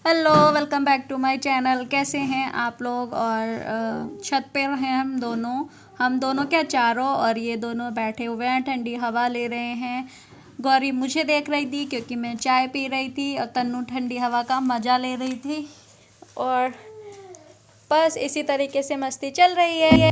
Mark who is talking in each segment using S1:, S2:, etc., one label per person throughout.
S1: Hello, welcome back to my channel. कैसे हैं आप लोग? और छत पे हैं हम दोनों क्या चारों, और ये दोनों बैठे हुए हैं, ठंडी हवा ले रहे हैं। गौरी मुझे देख रही थी क्योंकि मैं चाय पी रही थी और तन्नू ठंडी हवा का मज़ा ले रही थी। और बस इसी तरीके से मस्ती चल रही है।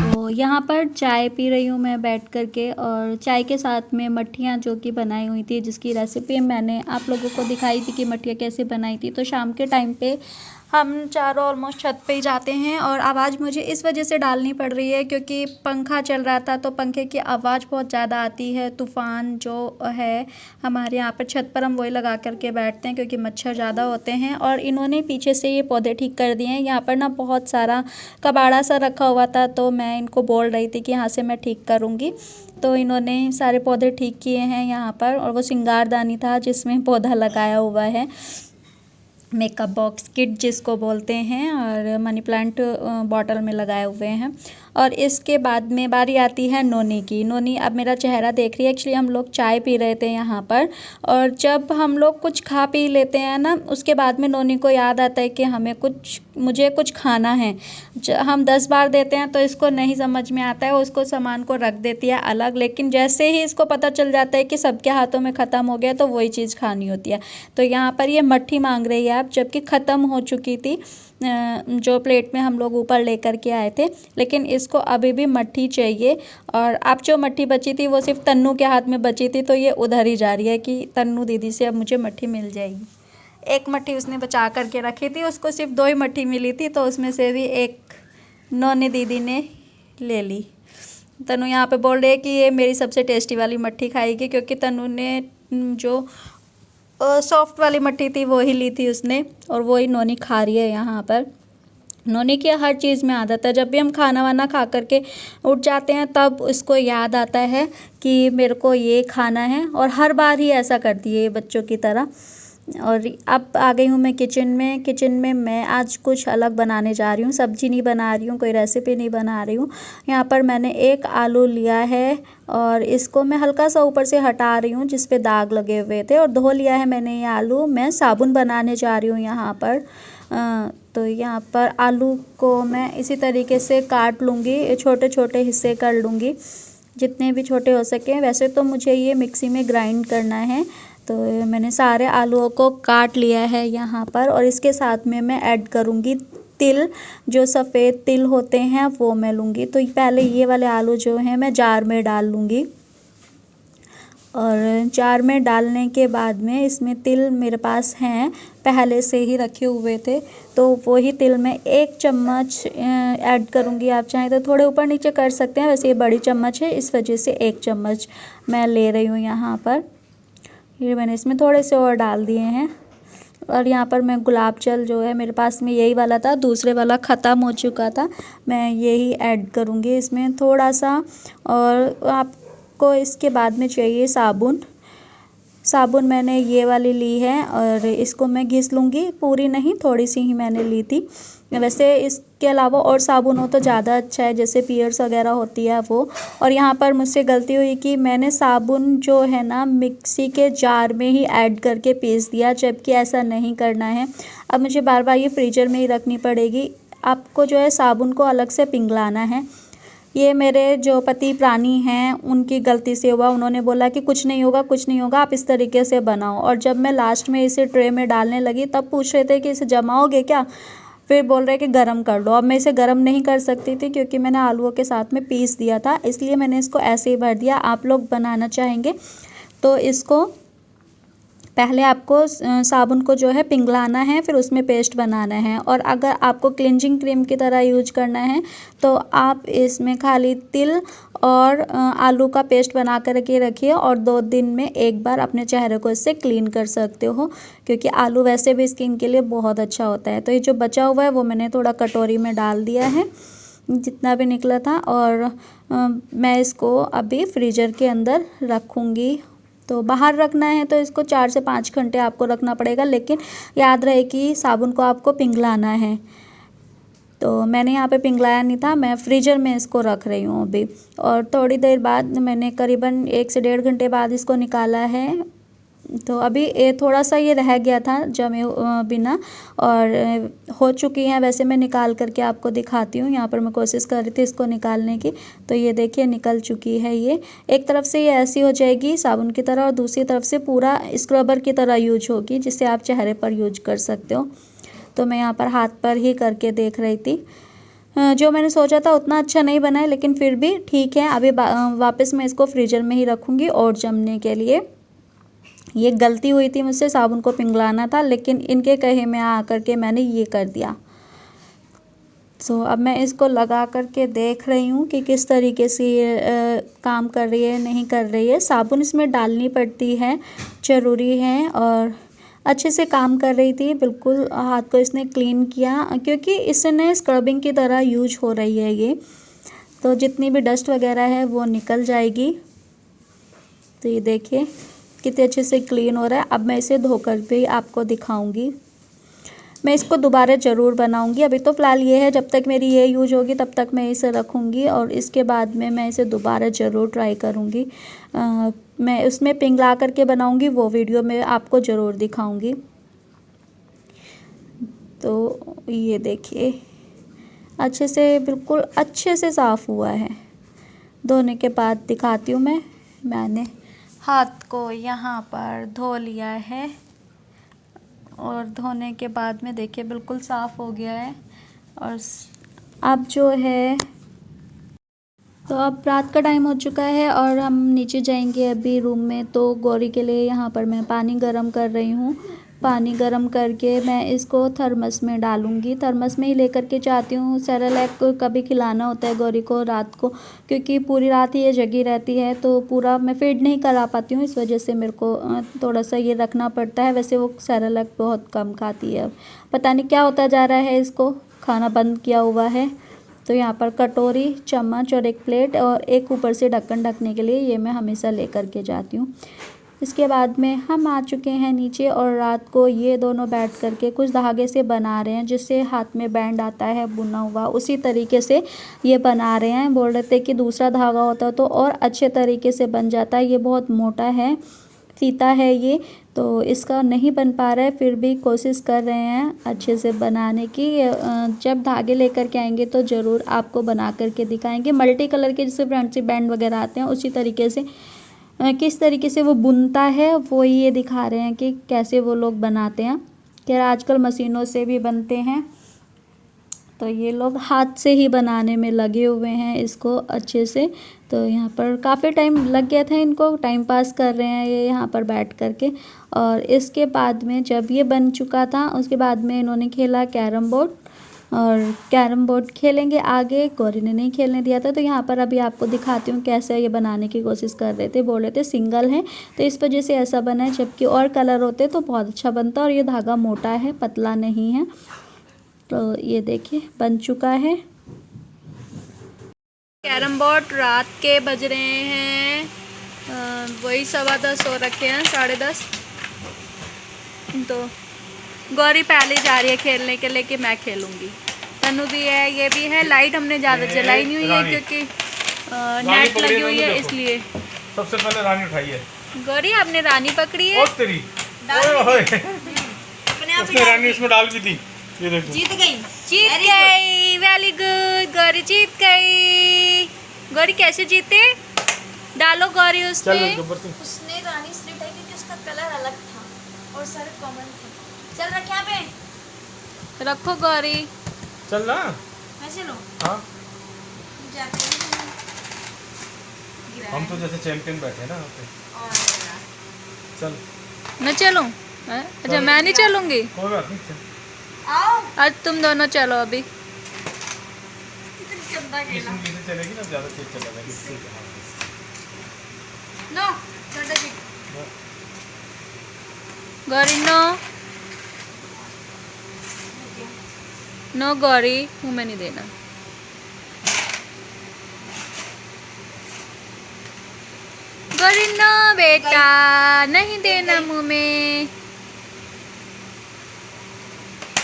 S1: तो यहाँ पर चाय पी रही हूँ मैं बैठ कर के, और चाय के साथ में मट्ठियाँ जो कि बनाई हुई थी, जिसकी रेसिपी मैंने आप लोगों को दिखाई थी कि मट्ठियाँ कैसे बनाई थी। तो शाम के टाइम पे हम चारों ऑलमोस्ट छत पे ही जाते हैं, और आवाज़ मुझे इस वजह से डालनी पड़ रही है क्योंकि पंखा चल रहा था, तो पंखे की आवाज़ बहुत ज़्यादा आती है। तूफ़ान जो है हमारे यहाँ पर छत पर, हम वही लगा करके बैठते हैं क्योंकि मच्छर ज़्यादा होते हैं। और इन्होंने पीछे से ये पौधे ठीक कर दिए हैं। यहाँ पर ना बहुत सारा कबाड़ा सा रखा हुआ था, तो मैं इनको बोल रही थी कि यहाँ से मैं ठीक करूँगी। तो इन्होंने सारे पौधे ठीक किए हैं यहाँ पर। और वो सिंगारदानी था जिसमें पौधा लगाया हुआ है, मेकअप बॉक्स किट जिसको बोलते हैं, और मनी प्लांट बॉटल में लगाए हुए हैं। और इसके बाद में बारी आती है नोनी की। नोनी अब मेरा चेहरा देख रही है। एक्चुअली हम लोग चाय पी रहे थे यहाँ पर, और जब हम लोग कुछ खा पी लेते हैं ना, उसके बाद में नोनी को याद आता है कि मुझे कुछ खाना है। हम 10 बार देते हैं तो इसको नहीं समझ में आता है, उसको सामान को रख देती है अलग। लेकिन जैसे ही इसको पता चल जाता है कि सबके हाथों में ख़त्म हो गया, तो वही चीज़ खानी होती है। तो यहाँ पर ये मट्ठी मांग रही है अब, जबकि ख़त्म हो चुकी थी जो प्लेट में हम लोग ऊपर लेकर के आए थे। लेकिन इसको अभी भी मट्ठी चाहिए। और अब जो मट्ठी बची थी वो सिर्फ तन्नू के हाथ में बची थी, तो ये उधर ही जा रही है कि तन्नू दीदी से अब मुझे मट्ठी मिल जाएगी। एक मट्ठी उसने बचा करके रखी थी, उसको सिर्फ 2 ही मट्ठी मिली थी, तो उसमें से भी एक नौनी दीदी ने ले ली। तन्नू यहाँ पे बोल रही है कि ये मेरी सबसे टेस्टी वाली मट्ठी खाएगी, क्योंकि तन्नू ने जो सॉफ्ट वाली मट्ठी थी वो ही ली थी उसने, और वो ही नोनी खा रही है यहाँ पर। नोनी की हर चीज़ में आदत है, जब भी हम खाना वाना खा करके उठ जाते हैं तब उसको याद आता है कि मेरे को ये खाना है, और हर बार ही ऐसा करती है ये बच्चों की तरह। और अब आ गई हूँ मैं किचन में मैं आज कुछ अलग बनाने जा रही हूँ। सब्जी नहीं बना रही हूँ, कोई रेसिपी नहीं बना रही हूँ। यहाँ पर मैंने एक आलू लिया है, और इसको मैं हल्का सा ऊपर से हटा रही हूँ जिस पे दाग लगे हुए थे, और धो लिया है मैंने ये आलू। मैं साबुन बनाने जा रही हूँ यहाँ पर। तो यहाँ पर आलू को मैं इसी तरीके से काट लूँगी, छोटे छोटे हिस्से कर लूँगी जितने भी छोटे हो सके। वैसे तो मुझे ये मिक्सी में ग्राइंड करना है, तो मैंने सारे आलूओं को काट लिया है यहाँ पर। और इसके साथ में मैं ऐड करूँगी तिल, जो सफ़ेद तिल होते हैं वो मैं लूँगी। तो पहले ये वाले आलू जो हैं मैं जार में डाल लूँगी, और जार में डालने के बाद में इसमें तिल मेरे पास हैं पहले से ही रखे हुए थे, तो वही तिल मैं 1 चम्मच ऐड करूँगी। आप चाहें तो थोड़े ऊपर नीचे कर सकते हैं, वैसे ये बड़ी चम्मच है इस वजह से 1 चम्मच मैं ले रही हूँ यहाँ पर। ये मैंने इसमें थोड़े से और डाल दिए हैं। और यहाँ पर मैं गुलाब जल जो है मेरे पास में यही वाला था, दूसरे वाला ख़त्म हो चुका था, मैं यही ऐड करूँगी इसमें थोड़ा सा। और आपको इसके बाद में चाहिए साबुन मैंने ये वाली ली है, और इसको मैं घिस लूँगी, पूरी नहीं थोड़ी सी ही मैंने ली थी। वैसे इसके अलावा और साबुन हो तो ज़्यादा अच्छा है, जैसे पियर्स वगैरह होती है वो। और यहाँ पर मुझसे गलती हुई कि मैंने साबुन जो है ना मिक्सी के जार में ही ऐड करके पीस दिया, जबकि ऐसा नहीं करना है। अब मुझे बार बार ये फ्रीजर में ही रखनी पड़ेगी। आपको जो है साबुन को अलग से पिघलाना है। ये मेरे जो पति प्राणी हैं उनकी गलती से हुआ, उन्होंने बोला कि कुछ नहीं होगा, आप इस तरीके से बनाओ। और जब मैं लास्ट में इसे ट्रे में डालने लगी तब पूछ रहे थे कि इसे जमाओगे क्या, फिर बोल रहे कि गरम कर लो। अब मैं इसे गरम नहीं कर सकती थी क्योंकि मैंने आलूओं के साथ में पीस दिया था, इसलिए मैंने इसको ऐसे ही भर दिया। आप लोग बनाना चाहेंगे तो इसको पहले आपको साबुन को जो है पिघलाना है, फिर उसमें पेस्ट बनाना है। और अगर आपको क्लिनजिंग क्रीम की तरह यूज करना है तो आप इसमें खाली तिल और आलू का पेस्ट बना कर के रखिए, और 2 दिन में एक बार अपने चेहरे को इससे क्लीन कर सकते हो, क्योंकि आलू वैसे भी स्किन के लिए बहुत अच्छा होता है। तो ये जो बचा हुआ है वो मैंने थोड़ा कटोरी में डाल दिया है, जितना भी निकला था। और मैं इसको अभी फ्रीज़र के अंदर रखूँगी। तो बाहर रखना है तो इसको 4 से 5 घंटे आपको रखना पड़ेगा, लेकिन याद रहे कि साबुन को आपको पिघलाना है। तो मैंने यहाँ पे पिघलाया नहीं था, मैं फ्रीज़र में इसको रख रही हूँ अभी। और थोड़ी देर बाद मैंने करीबन 1 से 1.5 घंटे बाद इसको निकाला है। तो अभी ये थोड़ा सा ये रह गया था जमे बिना, और हो चुकी हैं। वैसे मैं निकाल करके आपको दिखाती हूँ। यहाँ पर मैं कोशिश कर रही थी इसको निकालने की, तो ये देखिए निकल चुकी है। ये एक तरफ से ये ऐसी हो जाएगी साबुन की तरह, और दूसरी तरफ से पूरा स्क्रबर की तरह यूज होगी, जिससे आप चेहरे पर यूज कर सकते हो। तो मैं यहाँ पर हाथ पर ही करके देख रही थी। जो मैंने सोचा था उतना अच्छा नहीं बना है, लेकिन फिर भी ठीक है। अभी वापस मैं इसको फ्रीज़र में ही रखूँगी और जमने के लिए। ये गलती हुई थी मुझसे, साबुन को पिघलाना था, लेकिन इनके कहे में आ करके मैंने ये कर दिया। तो अब मैं इसको लगा करके देख रही हूँ कि किस तरीके से ये काम कर रही है नहीं कर रही है। साबुन इसमें डालनी पड़ती है, ज़रूरी है, और अच्छे से काम कर रही थी। बिल्कुल हाथ को इसने क्लीन किया, क्योंकि इसने स्क्रबिंग की तरह यूज हो रही है ये। तो जितनी भी डस्ट वगैरह है वो निकल जाएगी। तो ये देखिए कितने अच्छे से क्लीन हो रहा है। अब मैं इसे धोकर भी आपको दिखाऊंगी। मैं इसको दोबारा ज़रूर बनाऊंगी। अभी तो फ़िलहाल ये है, जब तक मेरी ये यूज होगी तब तक मैं इसे रखूंगी, और इसके बाद में मैं इसे दोबारा ज़रूर ट्राई करूंगी। मैं उसमें पिघला करके बनाऊंगी, वो वीडियो में आपको ज़रूर दिखाऊंगी। तो ये देखिए अच्छे से, बिल्कुल अच्छे से साफ़ हुआ है। धोने के बाद दिखाती हूँ मैं। मैंने हाथ को यहाँ पर धो लिया है, और धोने के बाद में देखिए बिल्कुल साफ़ हो गया है। और अब जो है, तो अब रात का टाइम हो चुका है और हम नीचे जाएंगे अभी रूम में। तो गौरी के लिए यहाँ पर मैं पानी गर्म कर रही हूँ। पानी गर्म करके मैं इसको थर्मस में डालूँगी। थर्मस में ही लेकर के जाती हूँ। सेरेलैक को कभी खिलाना होता है गौरी को रात को, क्योंकि पूरी रात ही ये जगी रहती है, तो पूरा मैं फीड नहीं करा पाती हूँ। इस वजह से मेरे को थोड़ा सा ये रखना पड़ता है। वैसे वो सेरेलैक बहुत कम खाती है, अब पता नहीं क्या होता जा रहा है, इसको खाना बंद किया हुआ है। तो यहाँ पर कटोरी, चम्मच और एक प्लेट और एक ऊपर से ढक्कन ढकने के लिए, ये मैं हमेशा लेकर के जाती हूँ। इसके बाद में हम आ चुके हैं नीचे, और रात को ये दोनों बैठ करके कुछ धागे से बना रहे हैं, जिससे हाथ में बैंड आता है बुना हुआ, उसी तरीके से ये बना रहे हैं। बोल रहे थे कि दूसरा धागा होता तो और अच्छे तरीके से बन जाता है। ये बहुत मोटा है, फीता है ये, तो इसका नहीं बन पा रहा है, फिर भी कोशिश कर रहे हैं अच्छे से बनाने की। जब धागे लेकर के आएंगे तो ज़रूर आपको बना करके दिखाएंगे। मल्टी कलर के जैसे फ्रेंड्स बैंड वगैरह आते हैं, उसी तरीके से किस तरीके से वो बुनता है वो ये दिखा रहे हैं कि कैसे वो लोग बनाते हैं। खैर आजकल मशीनों से भी बनते हैं, तो ये लोग हाथ से ही बनाने में लगे हुए हैं इसको अच्छे से। तो यहाँ पर काफ़ी टाइम लग गया था इनको, टाइम पास कर रहे हैं ये यहाँ पर बैठ करके। और इसके बाद में जब ये बन चुका था, उसके बाद में इन्होंने खेला कैरम बोर्ड, और कैरम बोर्ड खेलेंगे आगे, गौरी ने नहीं खेलने दिया था। तो यहाँ पर अभी आपको दिखाती हूँ कैसे ये बनाने की कोशिश कर रहे थे। बोल रहे थे सिंगल है तो इस वजह से ऐसा बना है, जबकि और कलर होते तो बहुत अच्छा बनता। और ये धागा मोटा है, पतला नहीं है। तो ये देखिए बन चुका है कैरम बोर्ड। रात के बज रहे हैं वही 10:15 हो रखे हैं, 10:30। तो गौरी पहले जा रही है खेलने के लिए कि मैं खेलूंगी। तनु भी है, ये भी है। लाइट हमने ज़्यादा जलाई नहीं हुई है क्योंकि नेट लगी हुई है, इसलिए।
S2: सबसे पहले रानी उठाई है
S1: गौरी, आपने रानी पकड़ी है।
S2: तेरी उसने रानी इसमें डाल भी दी। ये देखो
S1: जीत गई, वेरी गुड। गौरी जीत गई। गौरी कैसे जीते? डालो गौरी उसमें।
S3: उसने रानी इसलिए उठाई क्योंकि उसका कलर अलग था और सारे कॉमन थे। चल रख यहाँ पे
S1: रखो गौरी।
S2: चल ना,
S3: वैसे लो।
S2: हाँ
S3: जाते
S2: हम तो जैसे चैंपियन बैठे ना पे। चल
S1: मैं चलूं? अच्छा मैं नहीं चलूंगी,
S2: कोई बात नहीं, चल
S3: आओ।
S1: आज तुम दोनों चलो। अभी
S3: कितनी गंदा
S2: इस
S3: खेला।
S2: मूवी से चलेगी ना, ज़्यादा तेज चलेगा इससे।
S3: नो डंडा जी।
S1: गौरी नो, नो गौरी, मुँह में नहीं देना। गौरी नो बेटा, नहीं देना मुंह में।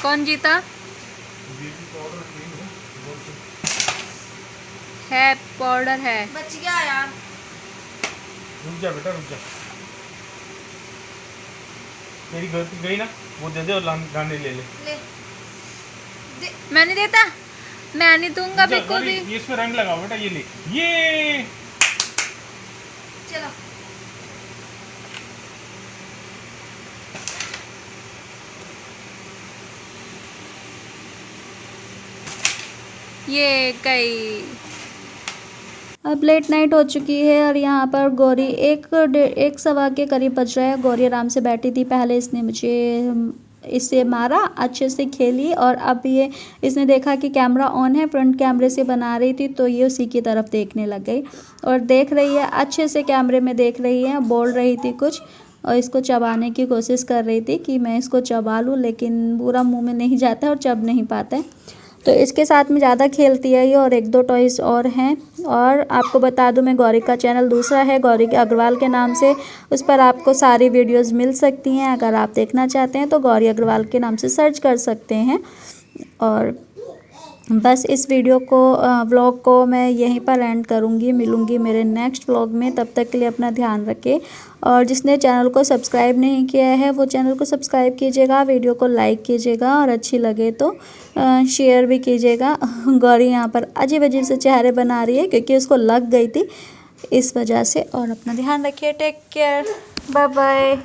S1: कौन जीता? है पाउडर है।
S3: बच गया यार।
S2: रुक जा बेटा, रुक जा। मेरी गलती गई ना, वो दे दे और गाने ले ले।
S3: ले दे।
S1: मैं नहीं देता, मैं नहीं दूंगा बिल्कुल भी।
S2: ये इसमें रंग लगाओ बेटा, ये ले। ये
S3: चलो
S1: ये गई। अब लेट नाइट हो चुकी है और यहाँ पर गौरी एक सवा के करीब बज रहा है। गौरी आराम से बैठी थी, पहले इसने मुझे इसे मारा, अच्छे से खेली और अब ये इसने देखा कि कैमरा ऑन है, फ्रंट कैमरे से बना रही थी तो ये उसी की तरफ देखने लग गई और देख रही है, अच्छे से कैमरे में देख रही है, बोल रही थी कुछ और इसको चबाने की कोशिश कर रही थी कि मैं इसको चबा लूँ, लेकिन पूरा मुंह में नहीं जाता है और चब नहीं पाता है। तो इसके साथ में ज़्यादा खेलती है ये और एक दो टॉयज़ और हैं। और आपको बता दूं, मैं गौरी का चैनल दूसरा है गौरी के अग्रवाल के नाम से, उस पर आपको सारी वीडियोस मिल सकती हैं। अगर आप देखना चाहते हैं तो गौरी अग्रवाल के नाम से सर्च कर सकते हैं। और बस इस वीडियो को व्लॉग को मैं यहीं पर एंड करूँगी, मिलूँगी मेरे नेक्स्ट व्लॉग में। तब तक के लिए अपना ध्यान रखें और जिसने चैनल को सब्सक्राइब नहीं किया है वो चैनल को सब्सक्राइब कीजिएगा, वीडियो को लाइक कीजिएगा और अच्छी लगे तो शेयर भी कीजिएगा। गौरी यहाँ पर अजीब अजीब से चेहरे बना रही है क्योंकि उसको लग गई थी इस वजह से। और अपना ध्यान रखिए, टेक केयर, बाय बाय।